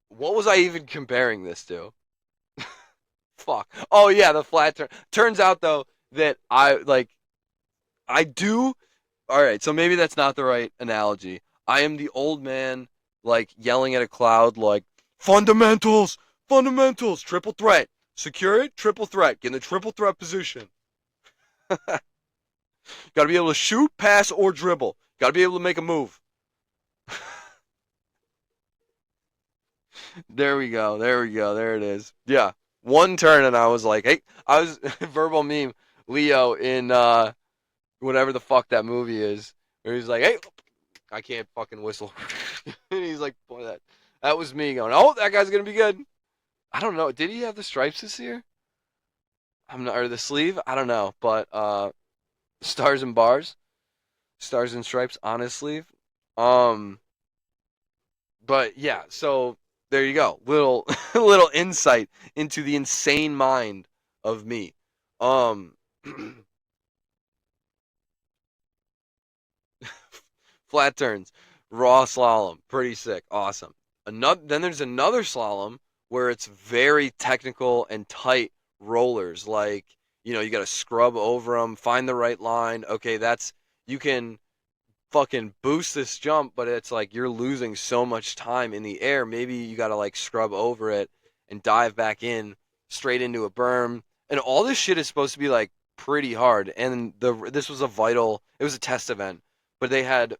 What was I even comparing this to? Fuck. Oh yeah, the flat turn. Turns out though that I do. All right, so maybe that's not the right analogy. I am the old man like yelling at a cloud like fundamentals, fundamentals, triple threat. Secure it, triple threat. Get in the triple threat position. Got to be able to shoot, pass, or dribble. Got to be able to make a move. There we go. There we go. There it is. Yeah. One turn and I was like, hey, I was verbal meme Leo in whatever the fuck that movie is. Where he's like, hey, I can't fucking whistle. And he's like, boy, that was me going, oh, that guy's gonna be good. I don't know. Did he have the stripes this year? I'm not, or the sleeve? I don't know. But stars and bars, stars and stripes on his sleeve. Um, but yeah, so there you go. Little little insight into the insane mind of me. Um, flat turns, raw slalom, pretty sick, awesome. Another then there's another slalom where it's very technical and tight rollers. Like you got to scrub over them, find the right line. Okay, that's you can fucking boost this jump, but it's like you're losing so much time in the air. Maybe you got to like scrub over it and dive back in straight into a berm. And all this shit is supposed to be like pretty hard. And this was it was a test event, but they had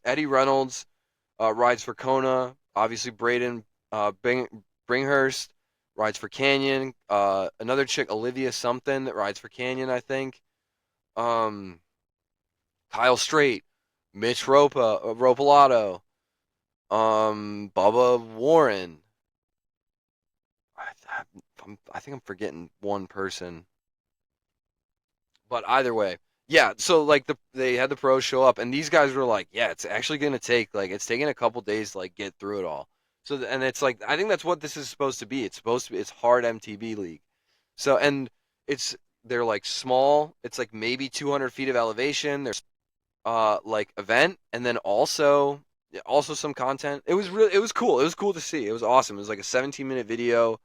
Eddie Reynolds rides for Kona, obviously Braden Bringhurst rides for Canyon, another chick Olivia something that rides for Canyon, I think. Um, Kyle Strait, Mitch Ropalato, Bubba Warren. I think I'm forgetting one person, but either way, yeah. So like they had the pros show up, and these guys were like, yeah, it's actually gonna take like it's taking a couple days to like get through it all. So and it's like I think that's what this is supposed to be. It's supposed to be it's hard MTB league. So and it's they're like small. It's like maybe 200 feet of elevation. There's like event and then also some content. It was cool. It was cool to see. It was awesome. It was like a 17-minute video.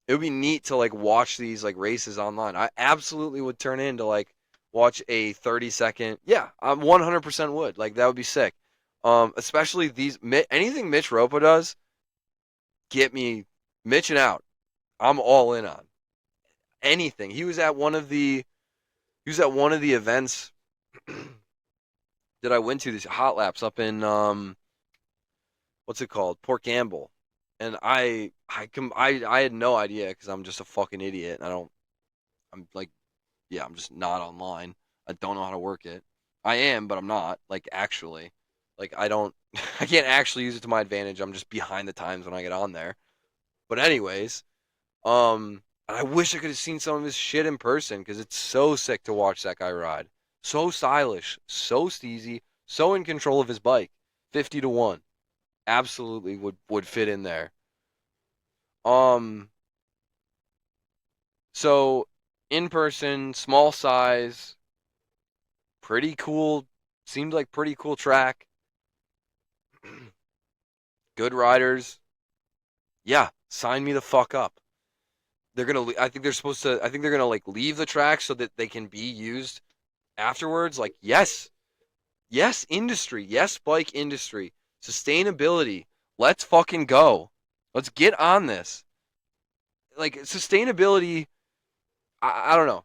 It would be neat to like watch these like races online. I absolutely would turn in to like watch a 30-second. Yeah, I 100% would. Like that would be sick. Especially these anything Mitch Ropa does, get me Mitching out. I'm all in on anything. He was at one of the events that I went to, these hot laps up in what's it called, Port Gamble, and I had no idea because I'm just a fucking idiot. And I'm like yeah, I'm just not online. I don't know how to work it. I am, but I'm not like actually. Like I don't I can't actually use it to my advantage. I'm just behind the times when I get on there. But anyways, and I wish I could have seen some of his shit in person because it's so sick to watch that guy ride. So stylish, so steezy, so in control of his bike. 50 to 1. Absolutely would fit in there. Um, so in person, small size, pretty cool. Seemed like pretty cool track. Good riders. Yeah, sign me the fuck up. They're gonna. I think they're supposed to. I think they're gonna like leave the track so that they can be used afterwards. Like yes, yes, industry. Yes, bike industry. Sustainability. Let's fucking go. Let's get on this. Like sustainability. I don't know.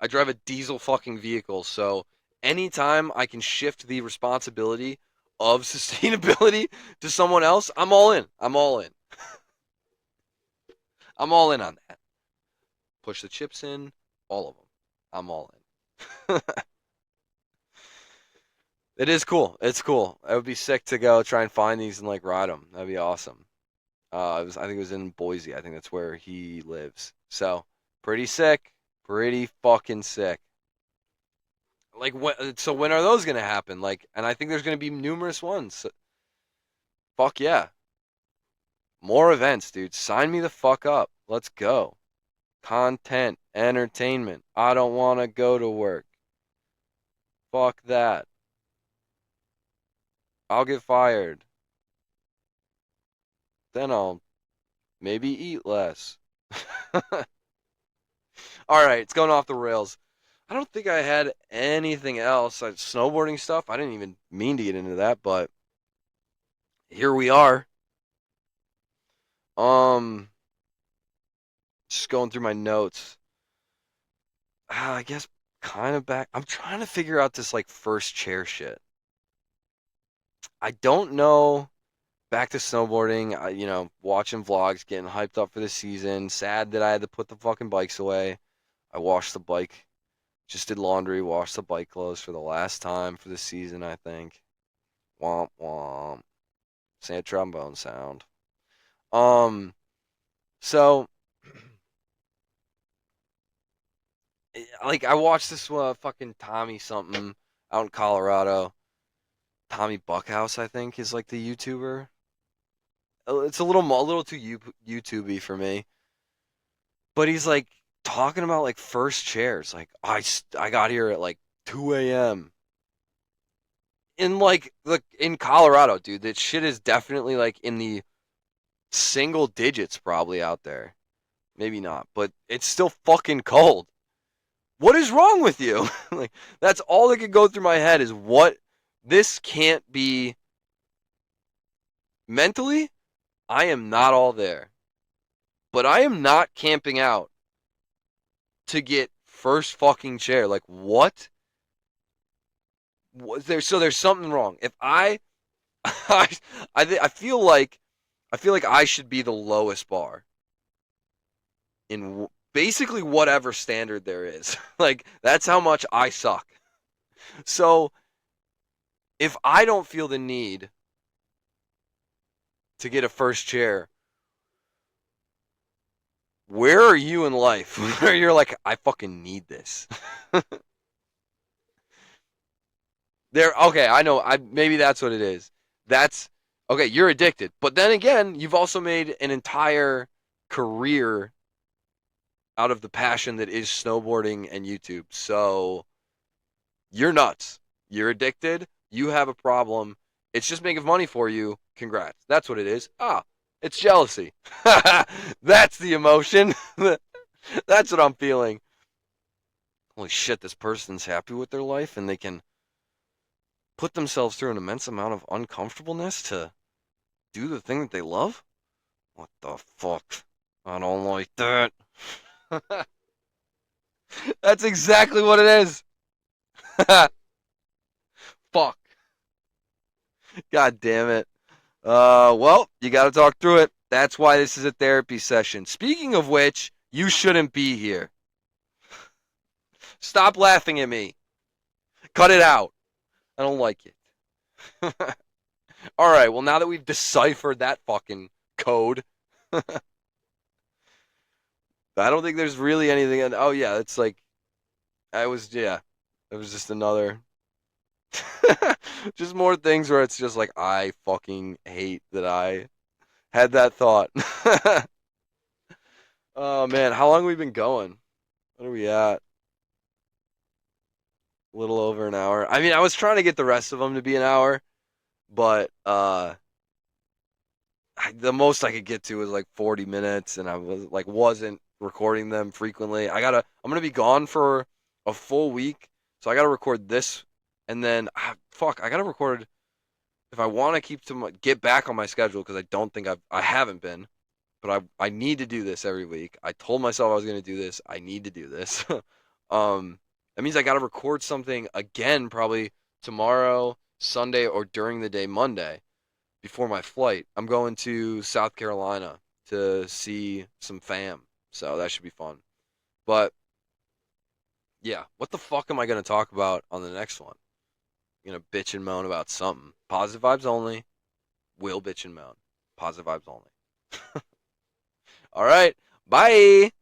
I drive a diesel fucking vehicle, so anytime I can shift the responsibility of sustainability to someone else, I'm all in. I'm all in. I'm all in on that. Push the chips in, all of them. I'm all in. It is cool. It's cool. It would be sick to go try and find these and like ride them. That'd be awesome. I think it was in Boise. I think that's where he lives. So pretty sick. Pretty fucking sick. Like so when are those gonna happen? Like, and I think there's gonna be numerous ones. So, fuck yeah, more events, dude. Sign me the fuck up. Let's go. Content, entertainment. I don't want to go to work. Fuck that. I'll get fired. Then I'll maybe eat less. All right, it's going off the rails. I don't think I had anything else. Snowboarding stuff. I didn't even mean to get into that, but here we are. Um, just going through my notes. I guess kind of back. I'm trying to figure out this like first chair shit. I don't know. Back to snowboarding. Watching vlogs, getting hyped up for the season. Sad that I had to put the fucking bikes away. I washed the bike. Just did laundry. Washed the bike clothes for the last time for the season. I think. Womp womp. Sad trombone sound. So like I watched this fucking Tommy something out in Colorado. Tommy Buckhouse, I think, is like the YouTuber. It's a little too YouTubey for me. But he's like talking about like first chairs. Like I got here at like 2 a.m. in like in Colorado, dude. That shit is definitely like in the single digits probably out there. Maybe not, but it's still fucking cold. What is wrong with you? Like that's all that could go through my head is what this can't be mentally. I am not all there, but I am not camping out to get first fucking chair. Like what? Was there? So there's something wrong. If I, I feel like I should be the lowest bar in basically whatever standard there is. Like that's how much I suck. So if I don't feel the need to get a first chair, where are you in life where you're like, I fucking need this? Okay, I know. Maybe that's what it is. That's okay. You're addicted, but then again, you've also made an entire career out of the passion that is snowboarding and YouTube. So you're nuts. You're addicted. You have a problem. It's just making money for you. Congrats. That's what it is. It's jealousy. That's the emotion. That's what I'm feeling. Holy shit, this person's happy with their life and they can put themselves through an immense amount of uncomfortableness to do the thing that they love? What the fuck? I don't like that. That's exactly what it is. Fuck. God damn it. Well, you got to talk through it. That's why this is a therapy session. Speaking of which, you shouldn't be here. Stop laughing at me. Cut it out. I don't like it. All right, well, now that we've deciphered that fucking code, I don't think there's really anything. Oh, yeah, it's like, yeah, it was just another. Just more things where it's just like, I fucking hate that I had that thought. Oh, man, how long have we been going? What are we at? A little over an hour. I mean, I was trying to get the rest of them to be an hour, but the most I could get to was like 40 minutes, and I wasn't recording them frequently. I'm gonna be gone for a full week, so I gotta record this, and then I gotta record if I want to get back on my schedule because I don't think I haven't been, but I need to do this every week. I told myself I was gonna do this. I need to do this. That means I gotta record something again probably tomorrow, Sunday, or during the day Monday before my flight. I'm going to South Carolina to see some fam, so that should be fun. But yeah, what the fuck am I gonna talk about on the next one? I'm gonna bitch and moan about something. Positive vibes only. Will bitch and moan. Positive vibes only. All right. Bye.